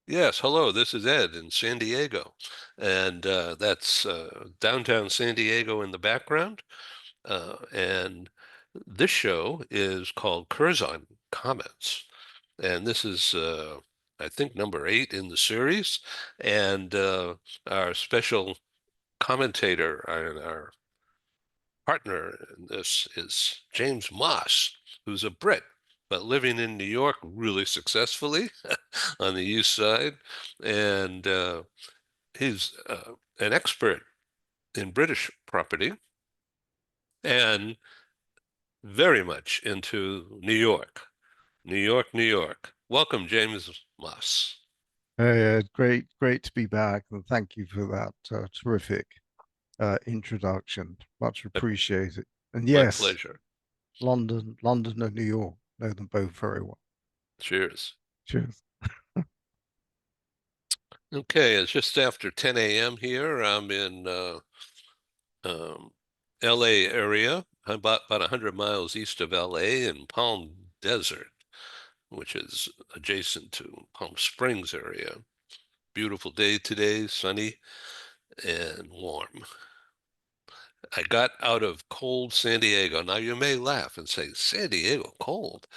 Yes, hello, this is Ed in San Diego. And that's downtown San Diego in the background. And this show is called Curzon Comments. And this is, I think, number 8 in the series. And our special commentator and our partner in this is James Moss, who's a Brit, but living in New York really successfully on the East Side. And he's an expert in British property and very much into New York. New York, New York. Welcome, James Moss. Great to be back, and thank you for that terrific introduction. Much My, appreciated. And my yes, pleasure. London and New York, know them both very well. Cheers. Cheers. Okay, it's just after 10 a.m. here. I'm in um, LA area, about 100 miles east of LA in Palm Desert, which is adjacent to Palm Springs area. Beautiful day today, sunny and warm. I got out of cold San Diego. Now you may laugh and say, San Diego, cold.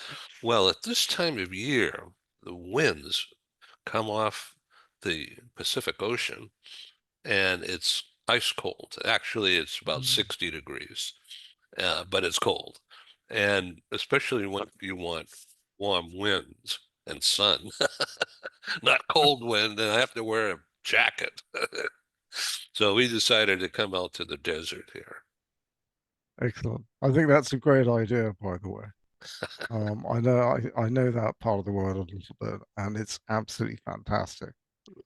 Well, at this time of year, the winds come off the Pacific Ocean and it's ice cold. Actually, it's about Mm. 60 degrees, but it's cold. And especially when you want warm winds and sun, not cold wind, and I have to wear a jacket. So we decided to come out to the desert here. Excellent. I think that's a great idea, by the way. I know that part of the world a little bit, and it's absolutely fantastic.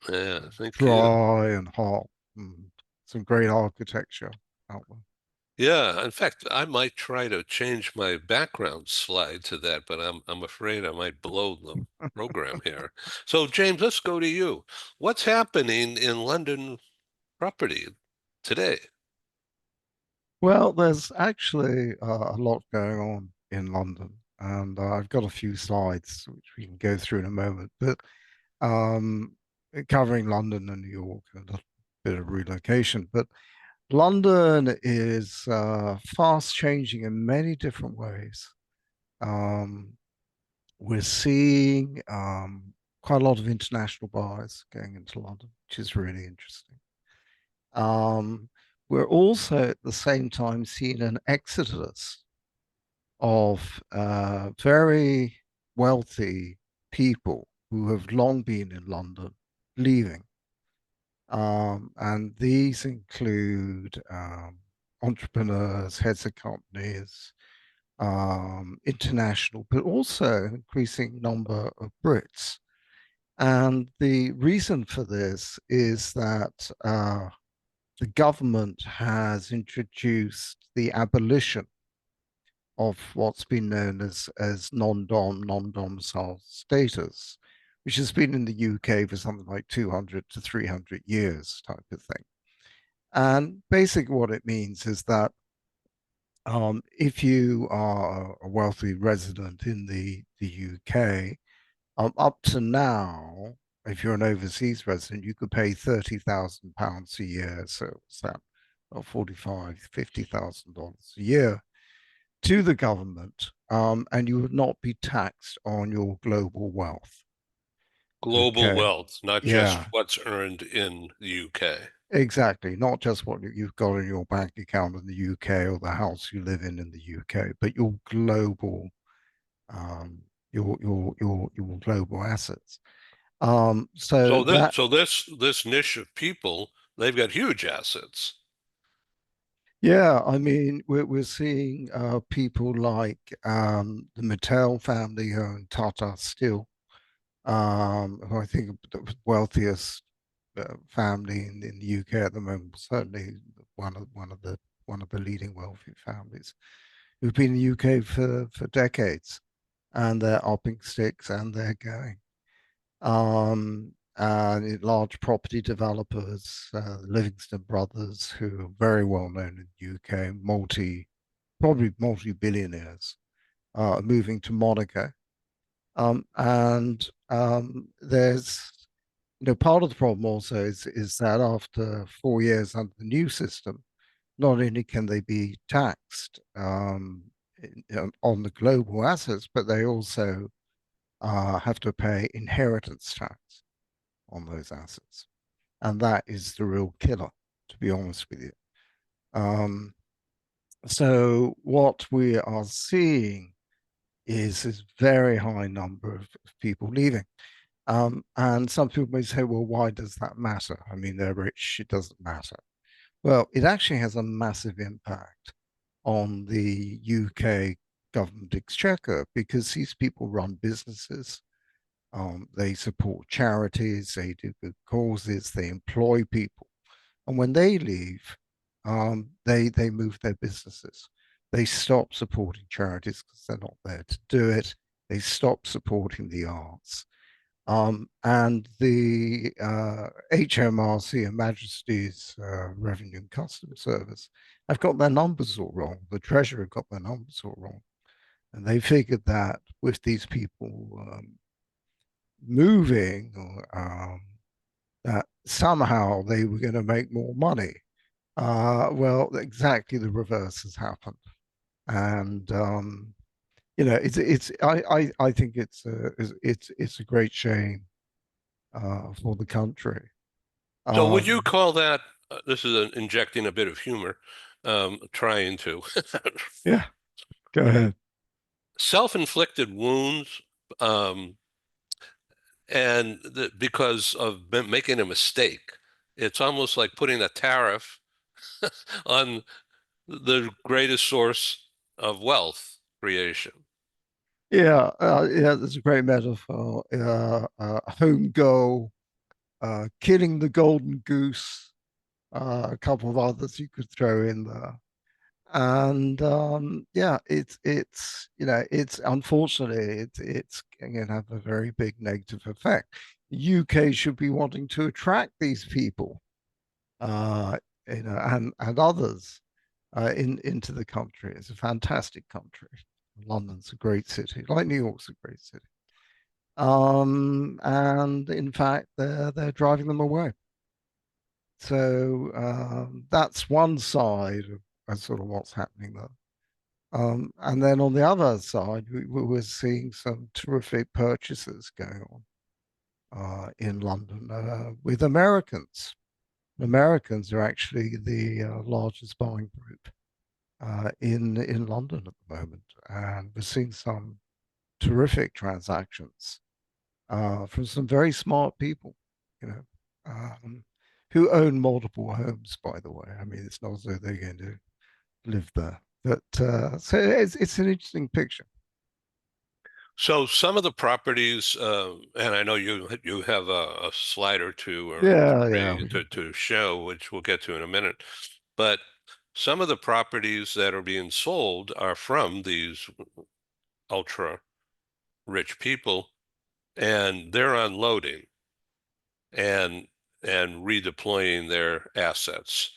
Yeah, thank you. Dry and hot, and some great architecture out there. Yeah, in fact, I might try to change my background slide to that, but I'm afraid I might blow the program here. So James, let's go to you. What's happening in London property today? Well, there's actually a lot going on in London, and I've got a few slides which we can go through in a moment. But um, covering London and New York and a bit of relocation. But London is fast changing in many different ways. Um, we're seeing quite a lot of international buyers going into London, which is really interesting. Um, we're also at the same time seeing an exodus of very wealthy people who have long been in London leaving. And these include entrepreneurs, heads of companies, international, but also an increasing number of Brits. And the reason for this is that the government has introduced the abolition of what's been known as non-domicile status, which has been in the UK for something like 200 to 300 years type of thing. And basically what it means is that if you are a wealthy resident in the UK, up to now, if you're an overseas resident, you could pay £30,000 a year. So what's that? Or 45, $50,000 a year to the government, and you would not be taxed on your global wealth. Global Okay. wealth, not just Yeah, what's earned in the UK. exactly. Not just what you've got in your bank account in the UK or the house you live in the UK, but your global, um, your global assets. So So that, this niche of people, they've got huge assets. yeah, I mean, we're seeing people like the Mattel family who own Tata Steel, who I think are the wealthiest family in the UK at the moment, certainly one of the leading wealthy families who've been in the UK for decades, and they're upping sticks and they're going. And large property developers, Livingston Brothers, who are very well known in the UK, probably multi-billionaires, are moving to Monaco. And there's part of the problem also is that after 4 years under the new system, not only can they be taxed on the global assets, but they also have to pay inheritance tax on those assets. And that is the real killer, to be honest with you. Um, so what we are seeing is this very high number of people leaving. And some people may say, well, why does that matter? I mean, they're rich, it doesn't matter. Well, it actually has a massive impact on the UK government exchequer because these people run businesses, they support charities, they do good causes, they employ people. And when they leave, they move their businesses. They stop supporting charities because they're not there to do it. They stop supporting the arts. And the HMRC, Her Majesty's Revenue and Customs Service, have got their numbers all wrong. The Treasury got their numbers all wrong. And they figured that with these people moving, that somehow they were going to make more money. Well, exactly the reverse has happened. And I think it's a great shame for the country. So would you Um, call that, this is injecting a bit of humor, trying to, yeah, go ahead. self-inflicted wounds, um, and because of making a mistake? It's almost like putting a tariff on the greatest source of wealth creation. Yeah, there's a great metaphor. Home goal, killing the golden goose, a couple of others you could throw in there. And yeah, it's unfortunately it's going to have a very big negative effect. The UK should be wanting to attract these people, uh, and others into the country. It's a fantastic country. London's a great city, like New York's a great city. And in fact, they're driving them away. So that's one side of sort of what's happening there. And then on the other side, we were seeing some terrific purchases going on in London with Americans. Americans are actually the largest buying group in London at the moment, and we're seeing some terrific transactions from some very smart people, you know, um, who own multiple homes. By the way, I mean it's not as though they're going to live there, but so it's an interesting picture. So some of the properties, and I know you have a slide or two or Yeah, yeah, three to show, which we'll get to in a minute, but some of the properties that are being sold are from these ultra rich people, and they're unloading and redeploying their assets.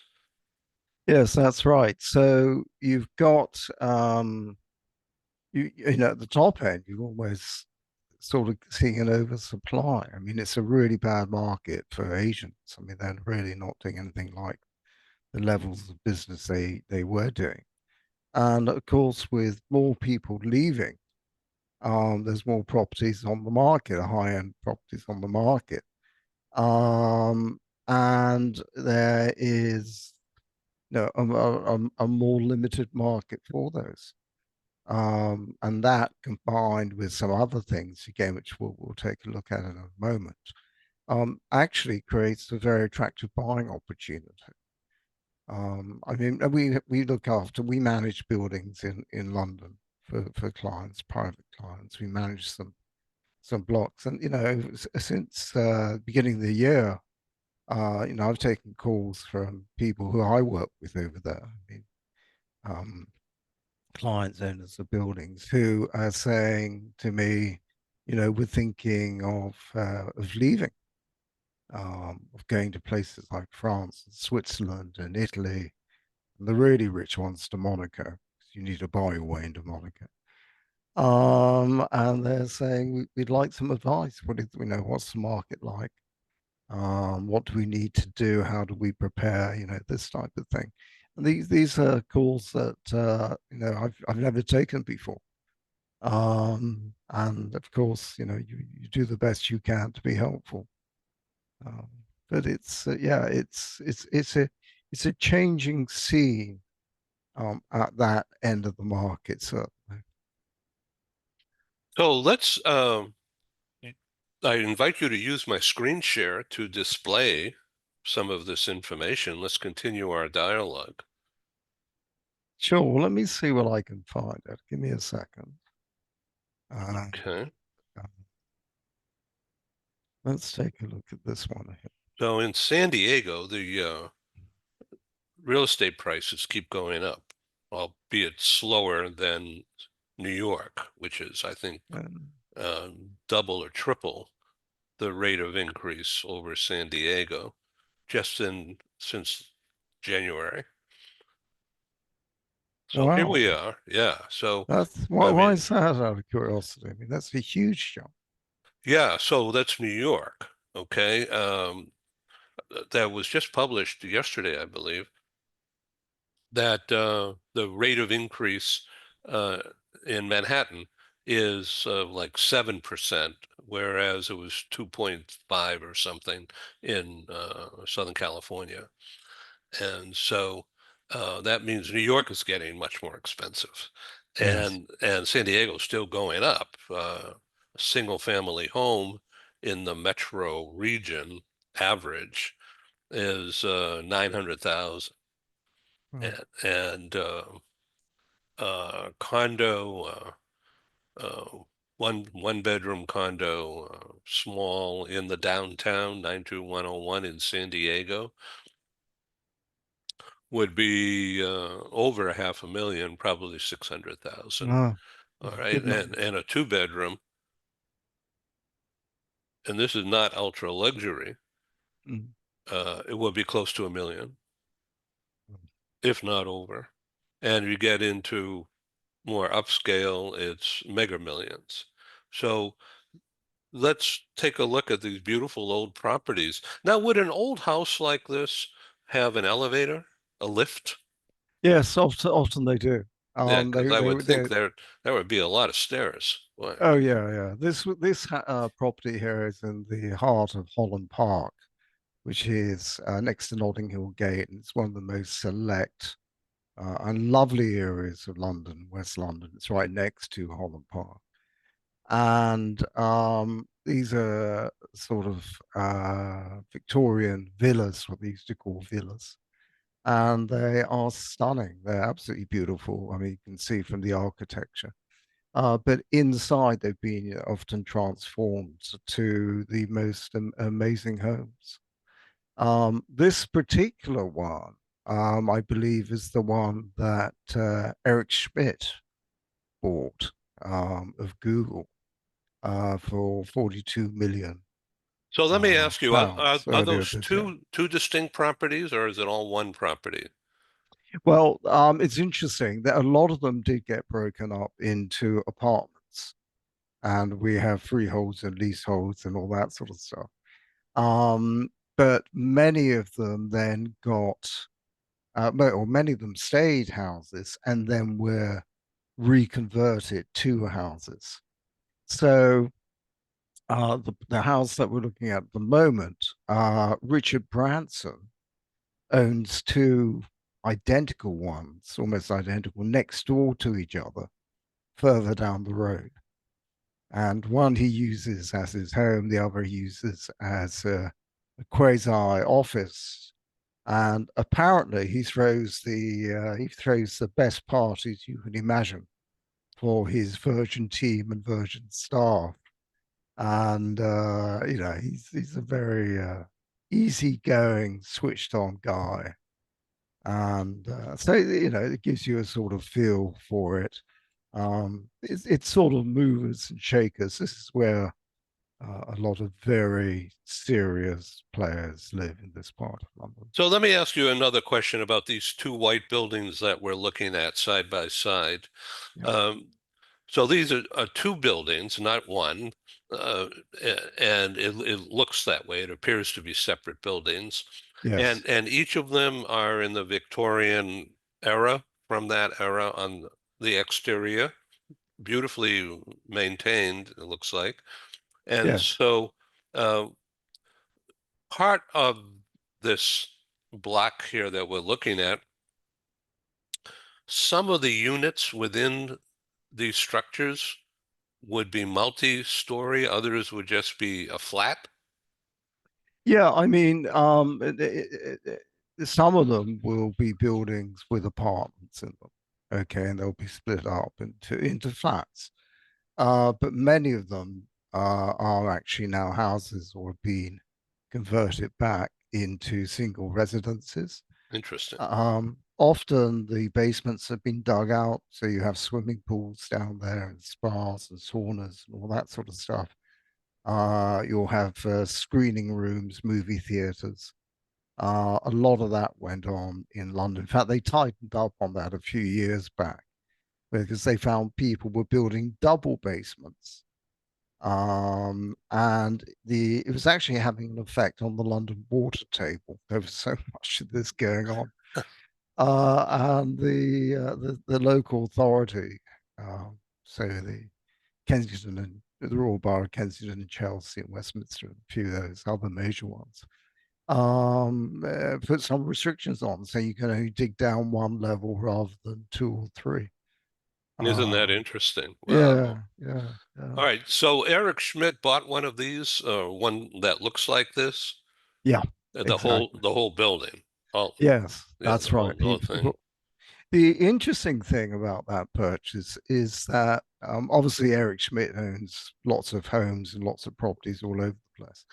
yes, that's right. So you've got at the top end, you're almost sort of seeing an oversupply. I mean, it's a really bad market for Asians. I mean, they're really not doing anything like the levels of business they were doing. And of course, with more people leaving, there's more properties on the market, high-end properties on the market. Um, and there is a more limited market for those. And that combined with some other things, again, which we'll take a look at in a moment, actually creates a very attractive buying opportunity. I mean, we manage buildings in London for clients, private clients. We manage some blocks, and since beginning of the year, I've taken calls from people who I work with over there. I mean, um, clients, owners of buildings, who are saying to me, we're thinking of leaving, of going to places like France and Switzerland and Italy, and the really rich ones to Monaco, because you need to buy your way into Monaco. And they're saying we'd like some advice. What do we know? What's the market like? What do we need to do? How do we prepare? This type of thing. And these are calls that I've never taken before. And of course, you do the best you can to be helpful. Um, but it's yeah, it's a changing scene at that end of the market. So So I invite you to use my screen share to display some of this information. Let's continue our dialogue. sure, well, let me see what I can find. Give me a second. Uh, Okay. uh, let's take a look at this one here. So in San Diego, the real estate prices keep going up, albeit slower than New York, which is, I think, Um, double or triple the rate of increase over San Diego just in since January. So here wow, we are. Yeah. So that's I why mean, is that out of curiosity? I mean, that's a huge jump. yeah. So that's New York. Okay. That was just published yesterday, I believe, that the rate of increase uh, in Manhattan is like 7%, whereas it was 2.5 or something in Southern California. And so that means New York is getting much more expensive, Yes. and San Diego's still going up. A single family home in the metro region average is 900,000, Oh, and condo, one bedroom condo, small in the downtown 92101 in San Diego would be over 500,000, probably 600,000. oh, All right, good and numbers. a two bedroom, and this is not ultra luxury. Mm. It would be close to 1 million, if not over. And you get into more upscale, it's mega millions. So let's take a look at these beautiful old properties. Now, would an old house like this have an elevator, a lift? Yes, often they do. Yeah, because I would think They there would be a lot of stairs. Boy. Oh yeah, yeah. This property here is in the heart of Holland Park, which is next to Notting Hill Gate, and it's one of the most select and lovely areas of London, West London. It's right next to Holland Park, and these are sort of Victorian villas, what they used to call villas, and they are stunning. They're absolutely beautiful. I mean, you can see from the architecture. But inside, they've been often transformed to the most amazing homes. This particular one, I believe, is the one that Eric Schmidt bought of Google for 42 million So let me ask you, pounds are earlier those this year. two distinct properties, or is it all one property? Well, it's interesting that a lot of them did get broken up into apartments, and we have freeholds and leaseholds and all that sort of stuff. But many of them then got, or many of them stayed houses and then were reconverted to houses. So the house that we're looking at the moment, Richard Branson owns two identical ones, almost identical, next door to each other, further down the road. And one he uses as his home, the other he uses as a quasi office. And apparently, he throws the best parties you can imagine for his Virgin team and Virgin staff. And he's a very easygoing, switched on guy. And so it gives you a sort of feel for it. It's sort of movers and shakers. This is where a lot of very serious players live in this part of London. So let me ask you another question about these two white buildings that we're looking at side by side. Yeah. Um, so these are two buildings, not one. uh, and it looks that way. It appears to be separate buildings, Yes. and each of them are in the Victorian era, from that era on the exterior, beautifully maintained, it looks like. And Yes. so uh, part of this block here that we're looking at, some of the units within these structures would be multi-story, others would just be a flat. Yeah, I mean, some of them will be buildings with apartments in them, okay, and they'll be split up into flats. But many of them are actually now houses or have been converted back into single residences. Interesting. Often the basements have been dug out, so you have swimming pools down there and spas and saunas and all that sort of stuff. You'll have screening rooms, movie theaters. A lot of that went on in London. In fact, they tightened up on that a few years back because they found people were building double basements. And it was actually having an effect on the London water table. There was so much of this going on. And the local authority, uh, so the Kensington and the Royal Borough of Kensington and Chelsea and Westminster and a few of those other major ones, put some restrictions on, so you can only dig down one level rather than two or three. Isn't that Uh, interesting? Wow. yeah, yeah, yeah, All right. So Eric Schmidt bought one of these, one that looks like this, yeah, the whole exactly. the whole building. Oh, Yes, yeah, that's right. the whole thing. The interesting thing about that purchase is that obviously Eric Schmidt owns lots of homes and lots of properties all over the place.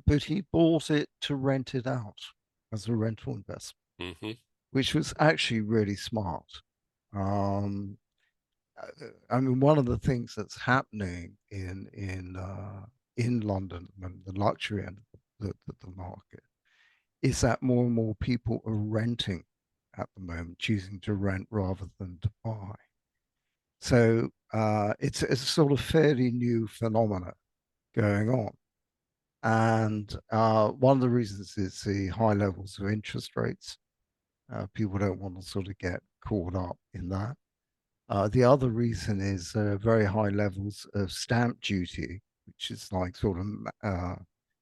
But he bought it to rent it out as a rental investment, Hmm. which was actually really smart. Um, I mean, one of the things that's happening in London and the luxury end of the market is that more and more people are renting at the moment, choosing to rent rather than to buy. So it's a sort of fairly new phenomena going on. And one of the reasons is the high levels of interest rates. People don't want to sort of get caught up in that. The other reason is very high levels of stamp duty, which is like sort of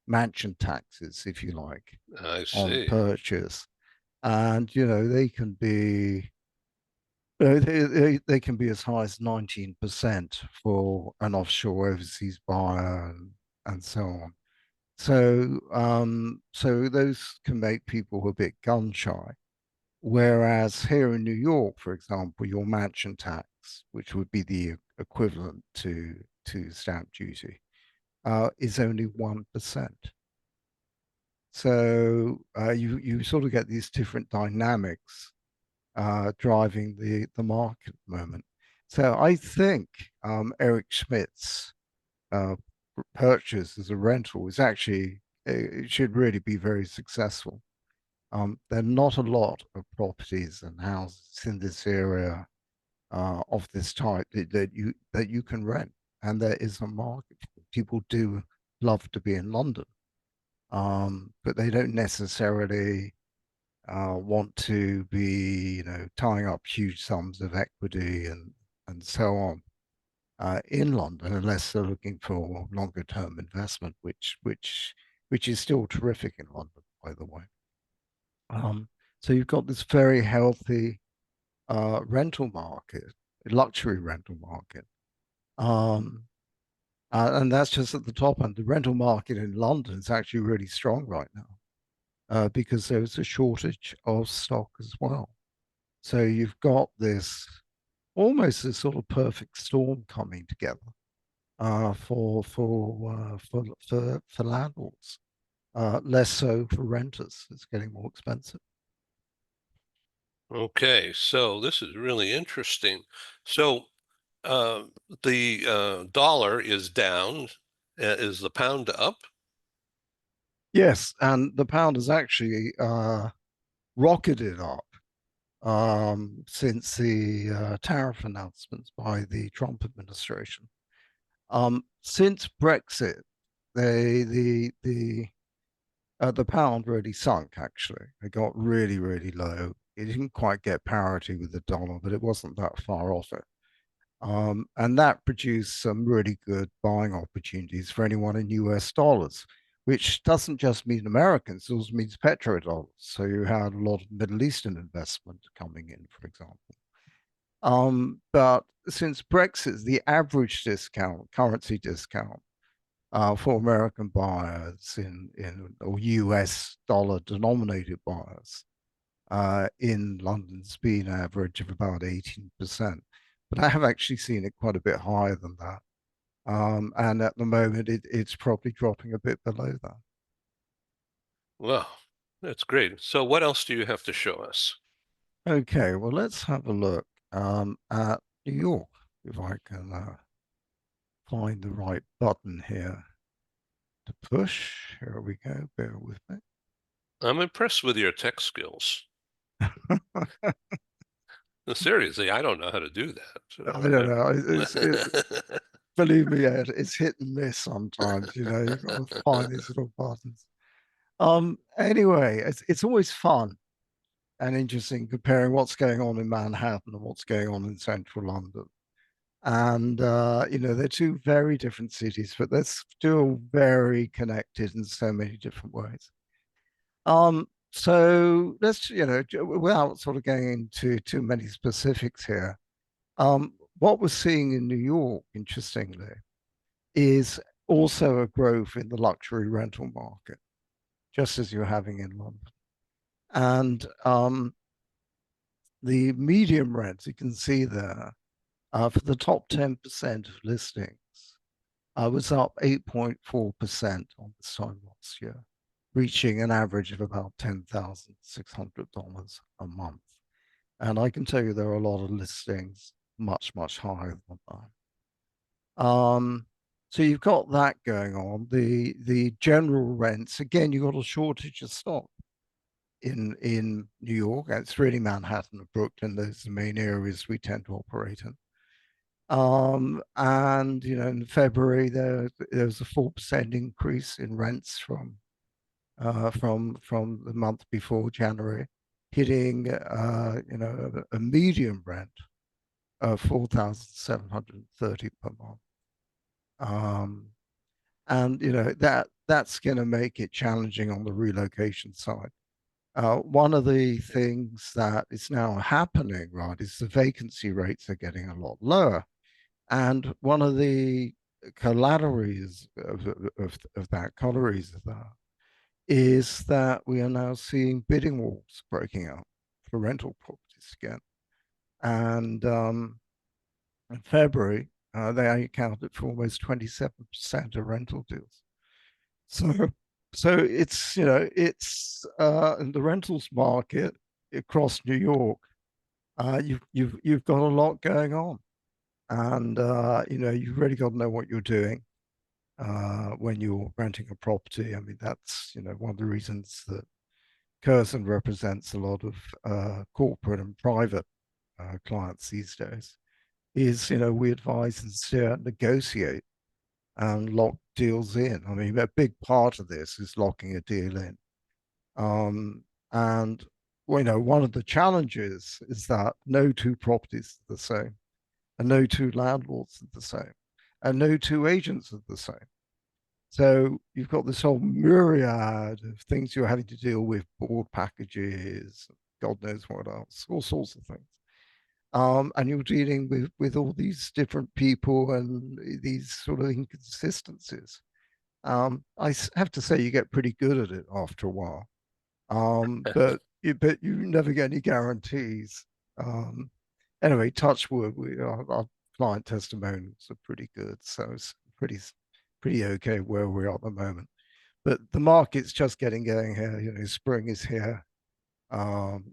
mansion taxes, if you like, I on see. purchase. And, they can be they can be as high as 19% for an offshore overseas buyer and so on. So those can make people a bit gun shy. Whereas here in New York, for example, your mansion tax, which would be the equivalent to stamp duty, is only 1%. So you sort of get these different dynamics driving the market at the moment. So I think Eric Schmidt's uh, purchase as a rental is actually it should really be very successful. There are not a lot of properties and houses in this area of this type that you can rent, and there is a market. People do love to be in London, but they don't necessarily want to be, tying up huge sums of equity and so on in London, unless they're looking for longer term investment, which is still terrific in London, by the way. Um, so you've got this very healthy rental market, luxury rental market. Um, and that's just at the top end. The rental market in London is actually really strong right now because there's a shortage of stock as well. So you've got this almost this sort of perfect storm coming together for landlords. Less so for renters. It's getting more expensive. Okay, so this is really interesting. So uh, the dollar is down. Is the pound up? Yes, and the pound has actually rocketed up since the tariff announcements by the Trump administration. Since Brexit, the pound really sunk. Actually, it got really, really low. It didn't quite get parity with the dollar, but it wasn't that far off it. And that produced some really good buying opportunities for anyone in US dollars, which doesn't just mean Americans, it also means petrodollars. So you had a lot of Middle Eastern investment coming in, for example. But since Brexit, the average discount, currency discount for American buyers in or US dollar denominated buyers in London's been an average of about 18%. But I have actually seen it quite a bit higher than that. And at the moment, it's probably dropping a bit below that. Well, that's great. So what else do you have to show us? Okay, well, let's have a look at New York, if I can find the right button here to push. Here we go, bear with me. I'm impressed with your tech skills. No, seriously, I don't know how to do that. I don't know. So, Believe me, Ed, it's hit and miss sometimes. You know, you've got to find these little buttons. Anyway, it's always fun and interesting comparing what's going on in Manhattan and what's going on in central London. And you know, they're two very different cities, but they're still very connected in so many different ways. So let's, you know, without sort of going into too many specifics here, what we're seeing in New York, interestingly, is also a growth in the luxury rental market, just as you're having in London. And the medium rents, you can see there, for the top 10% of listings, was up 8.4% on this time last year, reaching an average of about $10,600 a month. And I can tell you there are a lot of listings much, much higher than that. So you've got that going on. The general rents, again, you've got a shortage of stock in New York. It's really Manhattan and Brooklyn. Those are the main areas we tend to operate in. And you know, in February there was a 4% increase in rents from the month before January, hitting you know a medium rent of 4,730 per month. Um, and you know that's going to make it challenging on the relocation side. One of the things that is now happening, right, is the vacancy rates are getting a lot lower. And one of the corollaries of that, corollaries of that, is that we are now seeing bidding wars breaking out for rental properties again. And in February, they accounted for almost 27% of rental deals. So, so it's you know it's in the rentals market across New York. You've got a lot going on, and you know you've really got to know what you're doing when you're renting a property. I mean, that's you know one of the reasons that CURZON represents a lot of corporate and private clients these days. Is you know we advise and steer, negotiate, and lock deals in. I mean, a big part of this is locking a deal in. And well, you know, one of the challenges is that no two properties are the same, and no two landlords are the same, and no two agents are the same. So you've got this whole myriad of things you're having to deal with, board packages, God knows what else, all sorts of things. And you're dealing with all these different people and these sort of inconsistencies. I have to say you get pretty good at it after a while. But you never get any guarantees. Um, anyway, touch wood, our client testimonials are pretty good, so it's pretty okay where we are at the moment. But the market's just getting going here. You know, spring is here.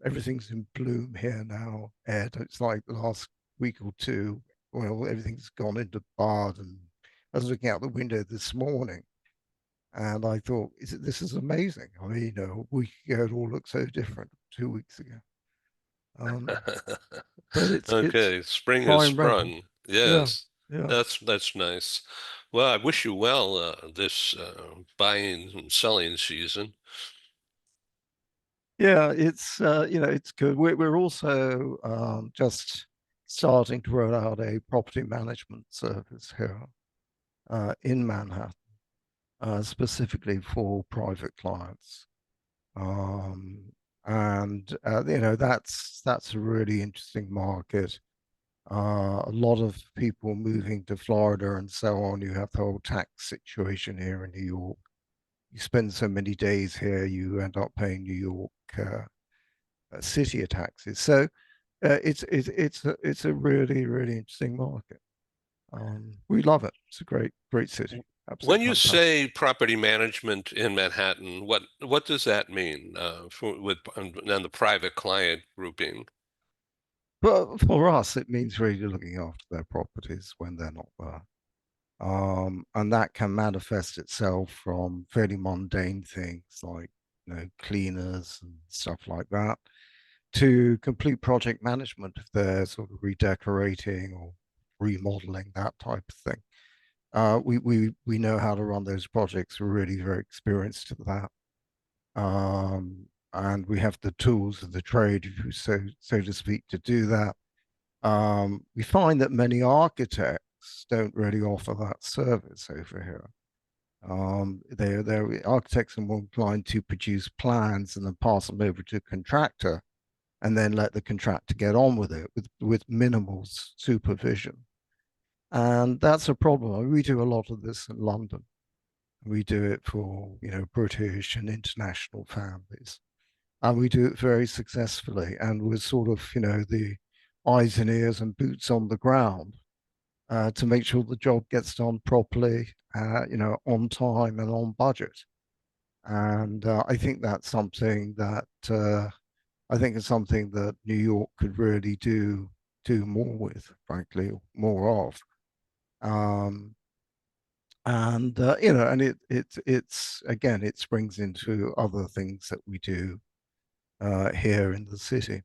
Everything's in bloom here now, Ed. It's like the last week or two. Well, everything's gone into bud, and I was looking out the window this morning, and I thought, this is amazing. I mean, you know, a week ago it all looked so different. 2 weeks ago, um, but it's Okay, spring has prime rental. sprung. Yeah, Yes. Yeah. That's nice. Well, I wish you well this buying and selling season. Yeah, it's it's good. We're also just starting to roll out a property management service here in Manhattan, specifically for private clients. Um, and that's a really interesting market. A lot of people moving to Florida and so on. You have the whole tax situation here in New York. You spend so many days here, you end up paying New York city taxes. So it's a really really interesting market. We love it. It's a great city. When Absolutely you fantastic. say property management in Manhattan, what does that mean with on the private client grouping? But for us, it means really looking after their properties when they're not there. And that can manifest itself from fairly mundane things like cleaners and stuff like that to complete project management if they're sort of redecorating or remodeling, that type of thing. We know how to run those projects. We're really very experienced at that. And we have the tools of the trade, so to speak, to do that. We find that many architects don't really offer that service over here. They're architects are more inclined to produce plans and then pass them over to a contractor and then let the contractor get on with it with minimal supervision. And that's a problem. I mean, we do a lot of this in London. We do it for, British and international families. And we do it very successfully. And we're sort of, the eyes and ears and boots on the ground to make sure the job gets done properly, on time and on budget. And I think that's something that I think is something that New York could really do more with, frankly, more of. Um, and and it's again, it springs into other things that we do here in the city.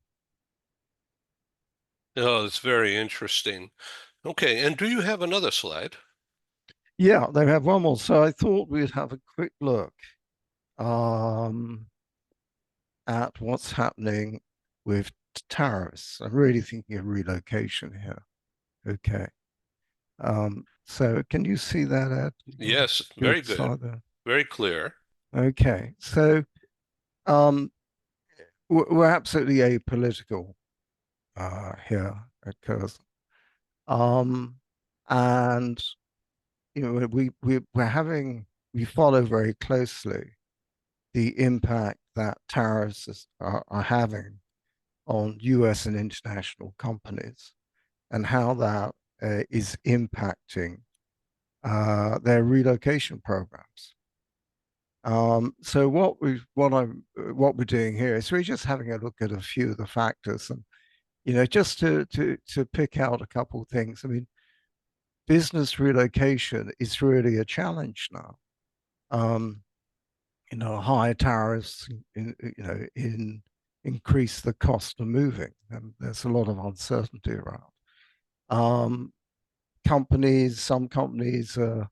Oh, it's very interesting. Okay, and do you have another slide? Yeah, they have one more. So I thought we'd have a quick look um, at what's happening with tariffs. I'm really thinking of relocation here. Okay. So can you see that, Ed? Yes, Good very good. slide there. Very clear. Okay. So um, we're absolutely apolitical here at CURZON. Um, and we follow very closely the impact that tariffs are having on US and international companies and how that is impacting their relocation programs. So what we're doing here is we're just having a look at a few of the factors, and just to pick out a couple of things. I mean, business relocation is really a challenge now. Um, higher tariffs in increase the cost of moving, and there's a lot of uncertainty around. Um, some companies are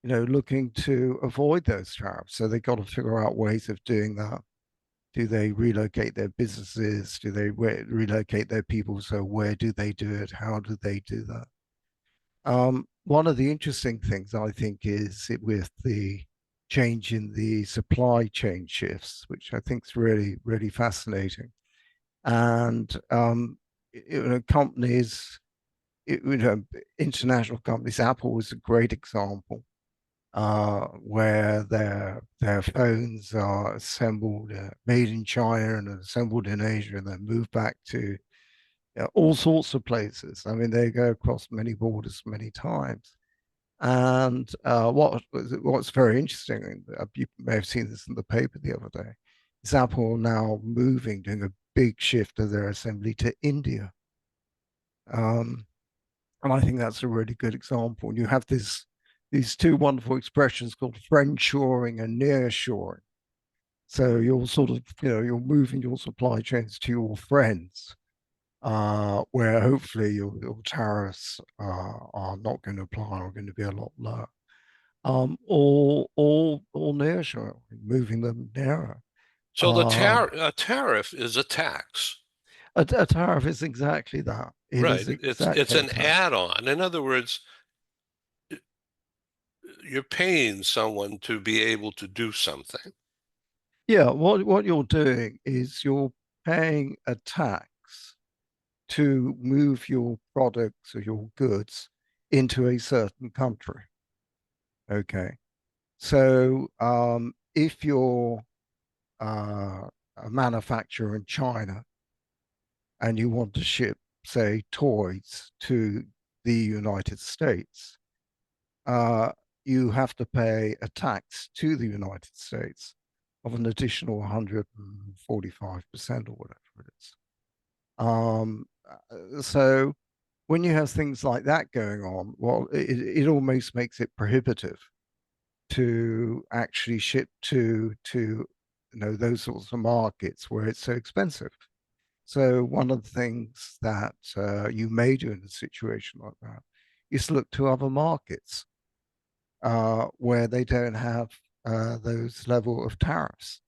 looking to avoid those tariffs, so they've got to figure out ways of doing that. Do they relocate their businesses? Do they relocate their people? So where do they do it? How do they do that? One of the interesting things I think is with the change in the supply chain shifts, which I think is really, really fascinating. And companies, international companies, Apple was a great example, where their phones are assembled, made in China and assembled in Asia, and then moved back to all sorts of places. I mean, they go across many borders many times. And what's very interesting, and you may have seen this in the paper the other day, is Apple now doing a big shift of their assembly to India. Um, and I think that's a really good example. You have these two wonderful expressions called friendshoring and nearshoring. So you're sort of, you're moving your supply chains to your friends where hopefully your tariffs are not going to apply or going to be a lot lower. Or nearshore, moving them nearer. So Um, a tariff is a tax, a tariff is exactly that. It right? is It's exactly a an tax. add-on. In other words, you're paying someone to be able to do something. Yeah, what you're doing is you're paying a tax to move your products or your goods into a certain country. Okay. So if you're a manufacturer in China and you want to ship, say, toys to the United States, uh, you have to pay a tax to the United States of an additional 145% or whatever it is. So when you have things like that going on, well, it almost makes it prohibitive to actually ship to those sorts of markets where it's so expensive. So one of the things that you may do in a situation like that is look to other markets where they don't have those level of tariffs.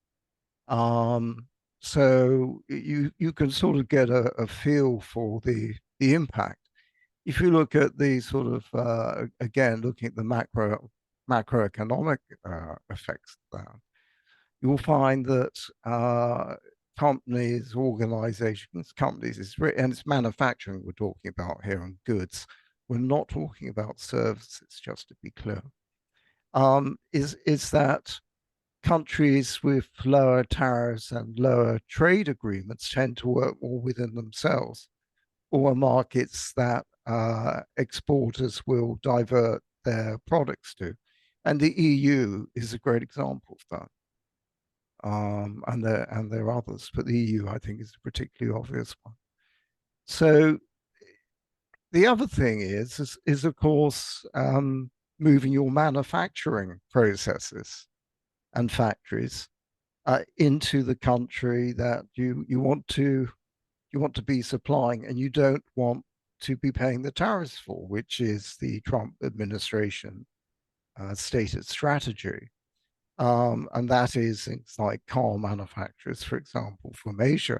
Um, so you can sort of get a feel for the impact. If you look at the sort of again looking at the macroeconomic effects of that, you'll find that companies, organizations, companies, and it's manufacturing we're talking about here and goods. We're not talking about services, just to be clear. Is that countries with lower tariffs and lower trade agreements tend to work more within themselves, or markets that exporters will divert their products to. And the EU is a great example of that. And there are others, but the EU, I think, is a particularly obvious one. So the other thing is of course, moving your manufacturing processes and factories into the country that you want to be supplying, and you don't want to be paying the tariffs for, which is the Trump administration stated strategy. And that is things like car manufacturers, for example, from Asia,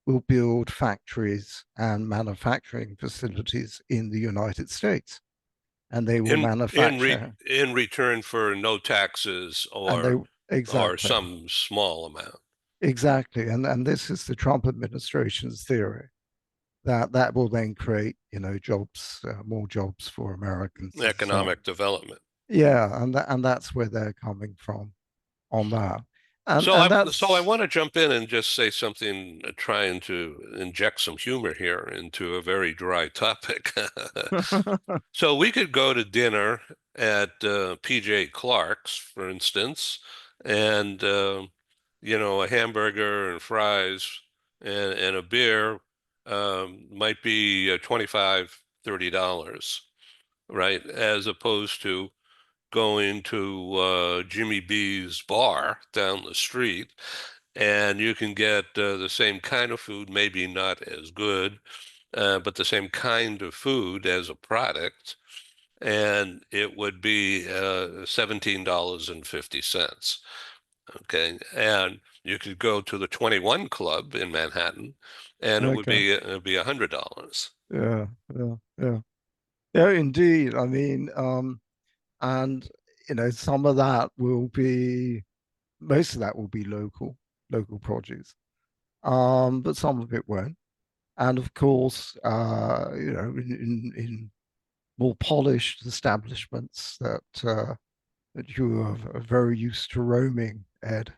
will build factories and manufacturing facilities in the United States, and they will manufacture, In return for no taxes and they or exactly, some small amount. exactly, and this is the Trump administration's theory that will then create, jobs, more jobs for Americans and so on. Economic development. Yeah, and that's where they're coming from on that, and So I that's want to jump in and just say something, trying to inject some humor here into a very dry topic. So we could go to dinner at PJ Clark's, for instance, and a hamburger and fries and a beer might be 25, $30, right? As opposed to going to Jimmy B's bar down the street, and you can get the same kind of food, maybe not as good, but the same kind of food as a product, and it would be $17.50. Okay, and you could go to the 21 Club in Manhattan, and okay. it'd be $100. Yeah, yeah, yeah, yeah, indeed. I mean, and some of that will be, most of that will be local produce, but some of it won't. And of course, in more polished establishments that you are very used to roaming, Ed.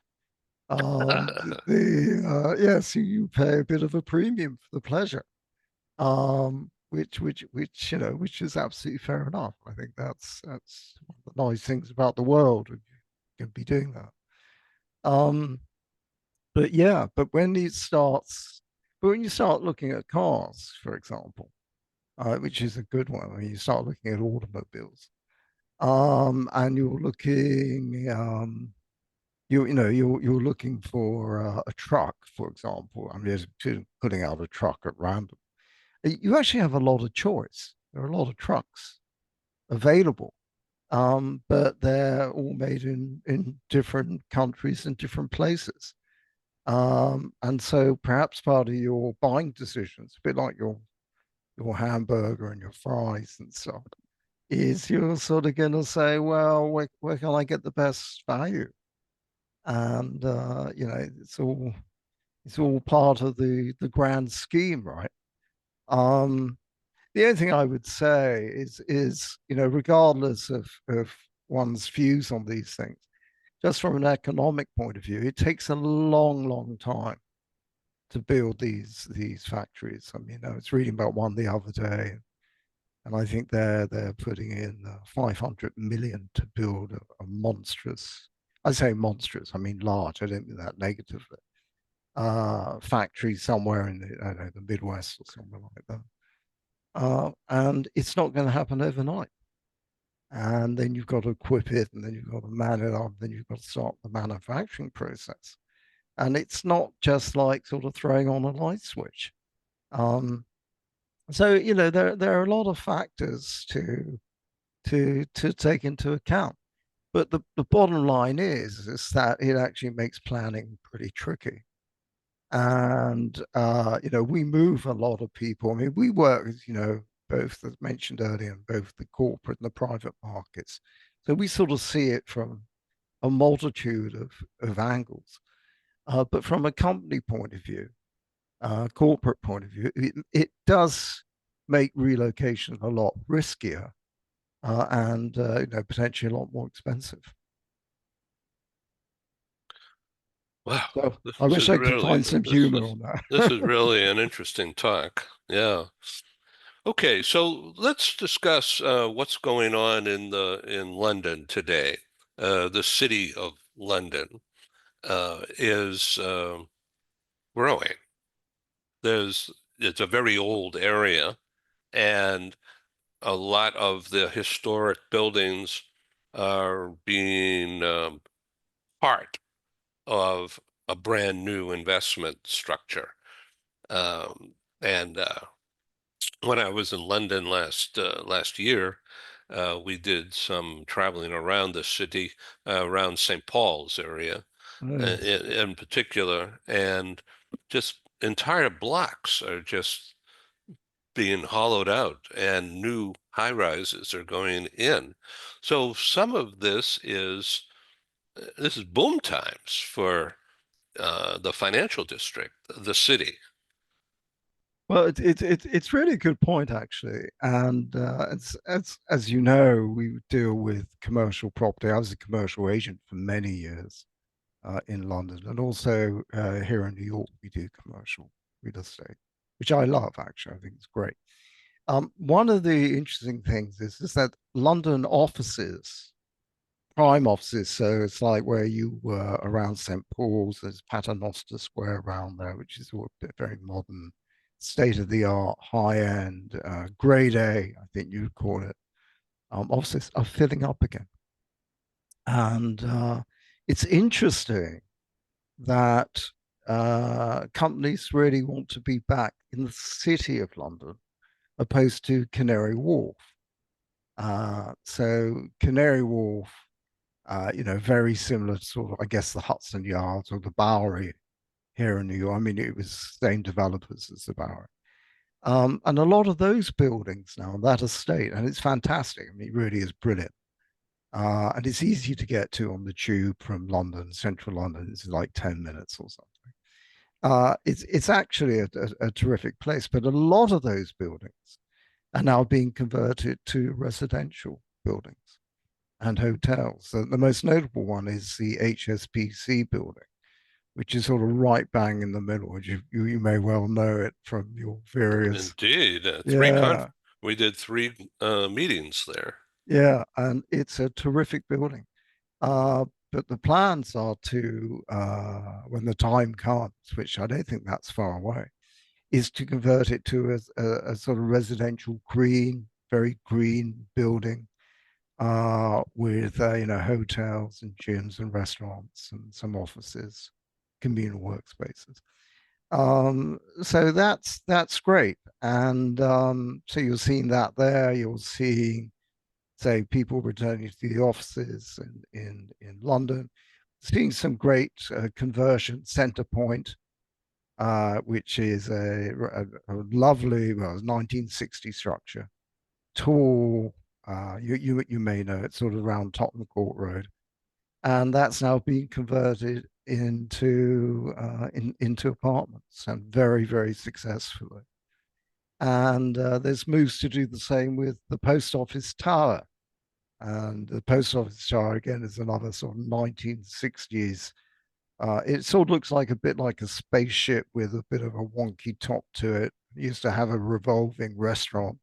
Yes, you pay a bit of a premium for the pleasure, which which is absolutely fair enough. I think that's one of the nice things about the world. You can be doing that. Um, but yeah, but when you start looking at cars, for example, which is a good one, when you start looking at automobiles, and you're looking, you're looking for a truck, for example. I'm just putting out a truck at random. you actually have a lot of choice. There are a lot of trucks available, but they're all made in different countries and different places. And so perhaps part of your buying decisions, a bit like your hamburger and your fries and stuff, is you're sort of going to say, well, where can I get the best value? And it's all part of the grand scheme, right? Um, the only thing I would say is regardless of one's views on these things, just from an economic point of view, it takes a long, long time to build these factories. I mean, I was reading about one the other day, and I think they're putting in 500 million to build a monstrous. I say monstrous, I mean large. I don't mean that negatively. Factory somewhere in the, I don't know, the Midwest or somewhere like that. And it's not going to happen overnight. And then you've got to equip it, and then you've got to man it up, then you've got to start the manufacturing process. And it's not just like sort of throwing on a light switch. Um, so there are a lot of factors to take into account. But the bottom line is that it actually makes planning pretty tricky. And we move a lot of people. I mean, we work, as both as mentioned earlier, in both the corporate and the private markets. So we sort of see it from a multitude of angles. But from a company point of view, corporate point of view, it does make relocation a lot riskier and potentially a lot more expensive. Wow, So I this wish is I could really find some this humor this on this is that. really an interesting talk. Yeah. Okay, so let's discuss what's going on in London today. The city of London is growing. It's a very old area, and a lot of the historic buildings are being part of a brand new investment structure. And When I was in London last year, we did some traveling around the city, around St. Paul's area, Yes. in particular, and just entire blocks are just being hollowed out, and new high rises are going in. So some of this is boom times for the financial district, the city. Well, it's really a good point actually, and it's as you know, we deal with commercial property. I was a commercial agent for many years in London, and also here in New York, we do commercial real estate, which I love actually. I think it's great. One of the interesting things is that London offices, prime offices, so it's like where you were around St. Paul's, there's Paternoster Square around there, which is all a very modern, state of the art, high end, grade A, I think you'd call it. Offices are filling up again. And it's interesting that companies really want to be back in the city of London opposed to Canary Wharf. So Canary Wharf, very similar to sort of, I guess, the Hudson Yards or the Bowery here in New York. I mean, it was the same developers as the Bowery. And a lot of those buildings now, that estate, and it's fantastic. I mean, it really is brilliant. And it's easy to get to on the tube from London, central London. It's like 10 minutes or something. It's actually a terrific place, but a lot of those buildings are now being converted to residential buildings and hotels. So the most notable one is the HSBC building, which is sort of right bang in the middle. Which you may well know it from your various. Indeed, Yeah, we did three meetings there. yeah, and it's a terrific building. But the plans are to, when the time comes, which I don't think that's far away, is to convert it to a sort of residential green, very green building with hotels and gyms and restaurants and some offices, communal workspaces. So that's great. And so you're seeing that there. You're seeing, say, people returning to the offices in London, seeing some great conversion. Center Point, which is a lovely, well, 1960 structure, tall. You may know it, sort of around Tottenham Court Road, and that's now being converted into apartments, and very successfully. And there's moves to do the same with the post office tower. And the post office tower again is another sort of 1960s. It sort of looks like a bit like a spaceship with a bit of a wonky top to it. It used to have a revolving restaurant.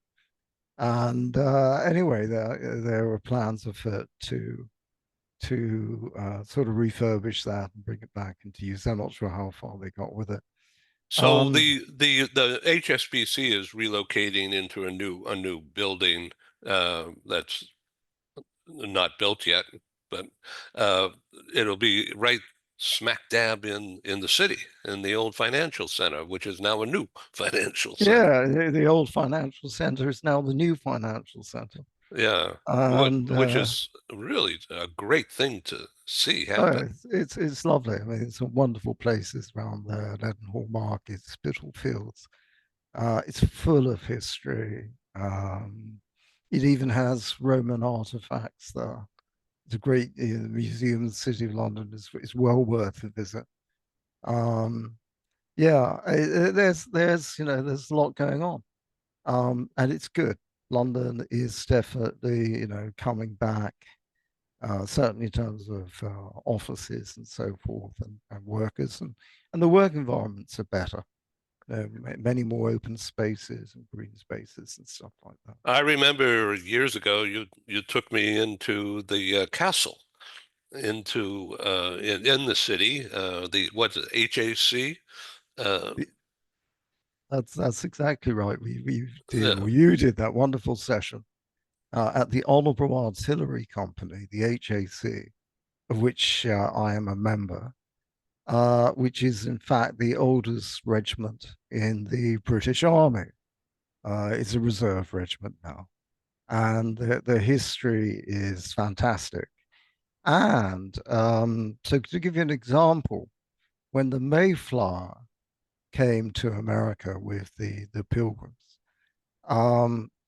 And anyway, there were plans afoot to sort of refurbish that and bring it back into use. I'm not sure how far they got with it. So Um, the HSBC is relocating into a new building that's not built yet, but uh, it'll be right smack dab in the city, in the old financial center, which is now a new financial center. yeah, the old financial center is now the new financial center. Yeah, And which is really a great thing to see oh, happen. it's lovely. I mean, it's some wonderful places around there. Leadenhall Market, Spitalfields. It's full of history. It even has Roman artifacts there. It's a great museum. The City of London is well worth a visit. Um, yeah, there's there's a lot going on, and it's good. London is definitely coming back, certainly in terms of offices and so forth, and workers, and the work environments are better. Many more open spaces and green spaces and stuff like that. I remember years ago you took me into the castle, into in the city, the what's it, HAC? Uh, That's exactly right. We did, yeah. or you did that wonderful session at the Honourable Artillery Company, the HAC, of which I am a member, which is in fact the oldest regiment in the British Army. It's a reserve regiment now, and the history is fantastic. And so, to give you an example, when the Mayflower came to America with the Pilgrims,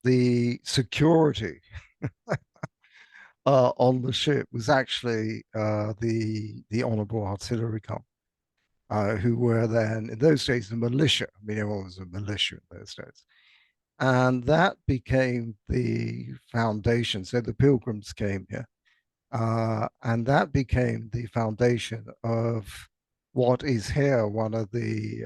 the security on the ship was actually the Honourable Artillery Company, who were then in those days the militia. I mean, everyone was a militia in those days, and that became the foundation. So the Pilgrims came here, and that became the foundation of what is here one of the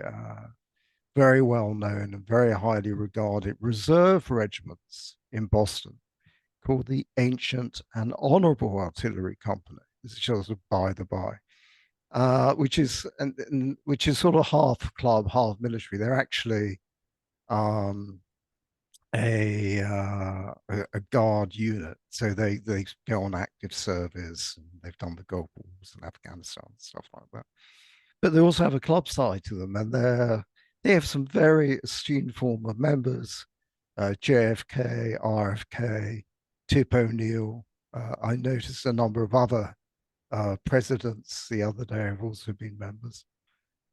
very well known and very highly regarded reserve regiments in Boston, called the Ancient and Honorable Artillery Company. This is just by the by, which is sort of half club, half military. They're actually um, a guard unit, so they go on active service, and they've done the Gulf Wars and Afghanistan and stuff like that. But they also have a club side to them, and they have some very esteemed former members, JFK, RFK, Tip O'Neill. I noticed a number of other presidents the other day have also been members.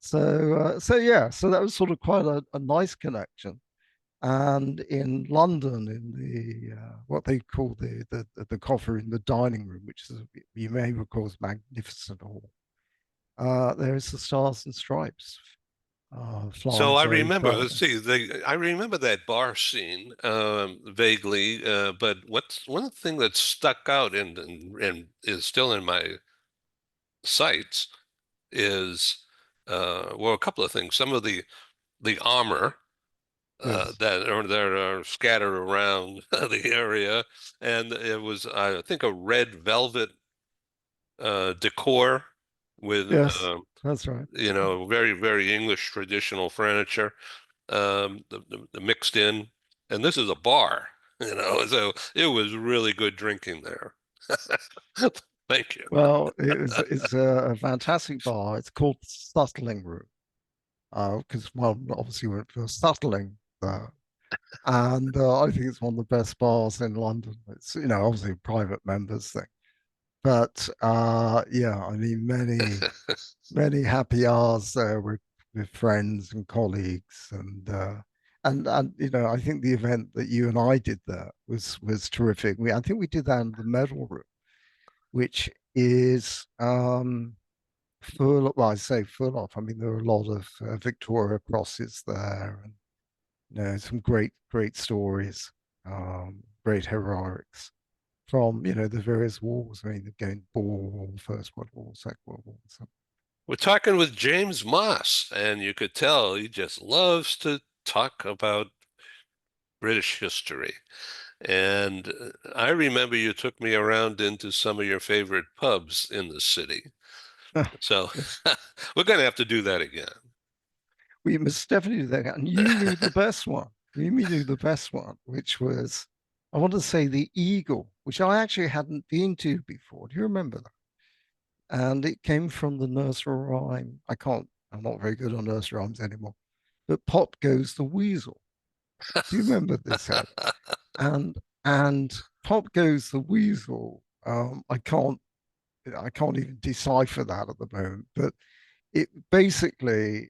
So yeah, so that was sort of quite a nice connection. And in London, in the what they call the coffee room, the dining room, which is you may recall as magnificent hall, there is the Stars and Stripes So flying I very remember, let's proudly. see, I remember that bar scene vaguely, but what's one thing that stuck out and is still in my sights is well, a couple of things. Some of the armor Yes, that are scattered around the area, and it was I think a red velvet decor with yes, that's right. very English traditional furniture. The mixed in, and this is a bar, so it was really good drinking there. Thank you. Well, it's a fantastic bar. It's called Sutling Room. because one obviously went for settling there. And I think it's one of the best bars in London. It's, obviously a private members thing. But yeah, I mean, many happy hours there with friends and colleagues, and I think the event that you and I did there was terrific. I think we did that in the medal room, which is full. Well, I say full of. I mean, there are a lot of Victoria crosses there, and some great stories, great heroics from the various wars. I mean, going Boer War, First World War, Second World War. So. We're talking with James Moss, and you could tell he just loves to talk about British history. And I remember you took me around into some of your favorite pubs in the city. So Yes, we're going to have to do that again. we must definitely do that. And you knew the best one. You knew the best one, which was, I want to say, the Eagle, which I actually hadn't been to before. Do you remember that? And it came from the nursery rhyme. I'm not very good on nursery rhymes anymore, but Pot Goes the Weasel. Do you remember this, Ed? And and Pop Goes the Weasel. I can't even decipher that at the moment, but it basically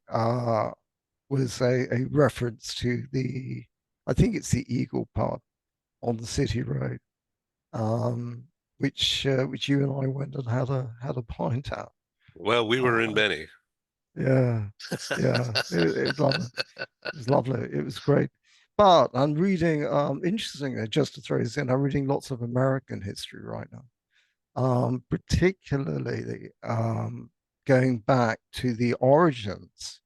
was a reference to I think it's the Eagle pub on the City Road, which you and I went and had a pint at. Well, we were in Uh, many. yeah, yeah, it was lovely. It was lovely. It was great. But I'm reading, interestingly, just to throw this in, I'm reading lots of American history right now, particularly going back to the origins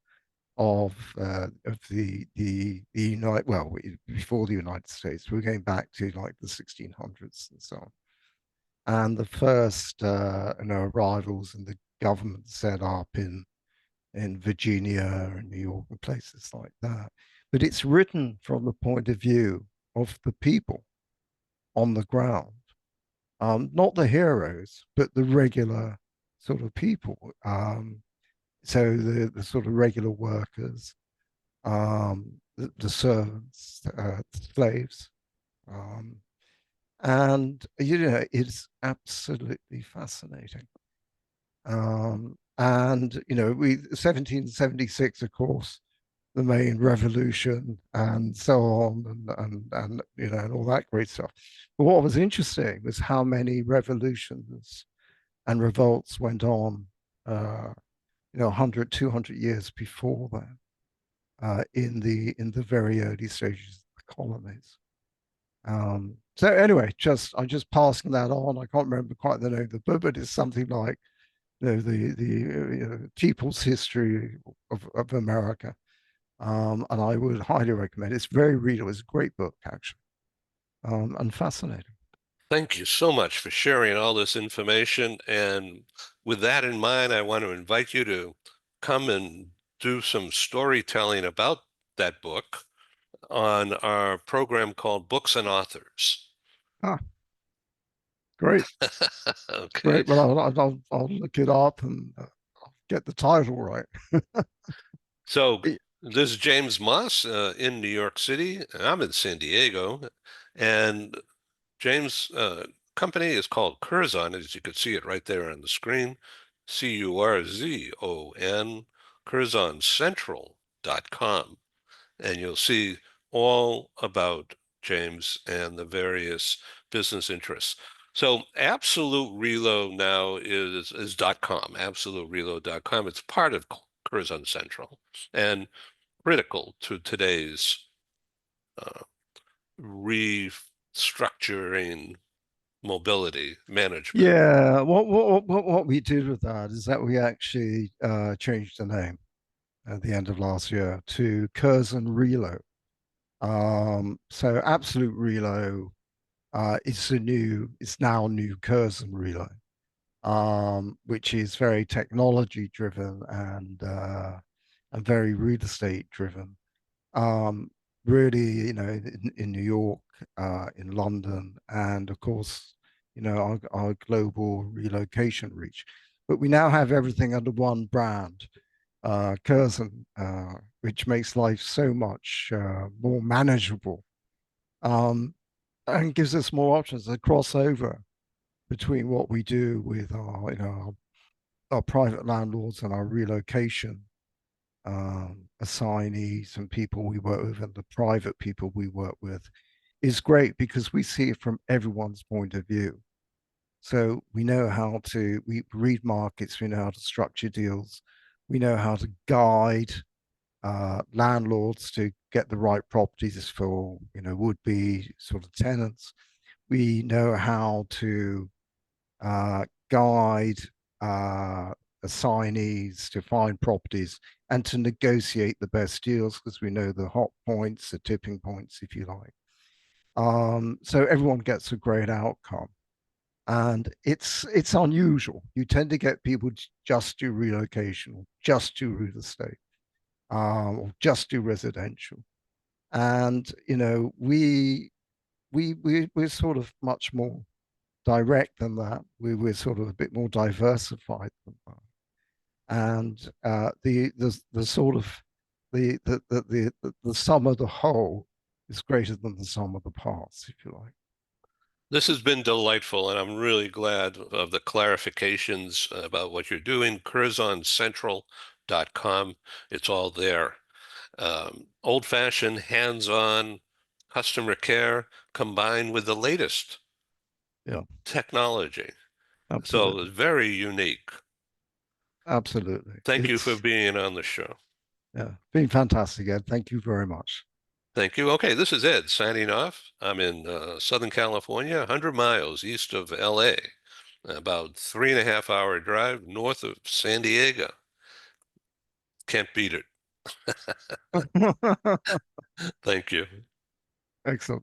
of the United, well, before the United States. We're going back to like the 1600s and so on. And the first arrivals and the government set up in Virginia and New York and places like that. But it's written from the point of view of the people on the ground, not the heroes, but the regular sort of people. So the sort of regular workers, the servants, slaves. Um, and, it's absolutely fascinating. And, 1776, of course, the main revolution and so on, and and all that great stuff. But what was interesting was how many revolutions and revolts went on, 100, 200 years before that, in the very early stages of the colonies. So anyway, I'm just passing that on. I can't remember quite the name of the book, but it's something like the people's history of America. And I would highly recommend it. It's very readable. It's a great book, actually, and fascinating. Thank you so much for sharing all this information. And with that in mind, I want to invite you to come and do some storytelling about that book on our program called Books and Authors. Ah, great, Okay. great. Well, I'll look it up and get the title right. So this is James Moss in New York City. And I'm in San Diego. And James' company is called Curzon, as you can see it right there on the screen. Curzon, curzoncentral.com. And you'll see all about James and the various business interests. So Absolute Reload now is .com, absolutereload.com. It's part of Curzon Central and critical to today's uh, restructuring mobility management. Yeah, what we did with that is that we actually changed the name at the end of last year to Curzon Relo. So Absolute Relo it's now new Curzon Relo, which is very technology driven and very real estate driven. Um, Really, in New York, in London, and of course, our global relocation reach. But we now have everything under one brand. CURZON, which makes life so much more manageable, um, and gives us more options, a crossover between what we do with our private landlords and our relocation assignees and people we work with and the private people we work with is great because we see it from everyone's point of view. So we know how to we read markets, we know how to structure deals, we know how to guide landlords to get the right properties for would-be sort of tenants. We know how to guide assignees to find properties and to negotiate the best deals because we know the hot points, the tipping points, if you like. So everyone gets a great outcome. And it's unusual. You tend to get people just do relocation or just do real estate or just do residential. And we're sort of much more direct than that. We're sort of a bit more diversified than that. And the sort of the sum of the whole is greater than the sum of the parts, if you like. This has been delightful, and I'm really glad of the clarifications about what you're doing. CurzonCentral.com. It's all there. Old-fashioned, hands-on customer care combined with the latest Yeah, technology. So absolutely. it's very unique. Absolutely. Thank you for It's being on the show. yeah, been fantastic, Ed. Thank you very much. Thank you. Okay, this is Ed signing off. I'm in Southern California, 100 miles east of LA, about 3.5 hour drive north of San Diego. Can't beat it. Thank you. Excellent.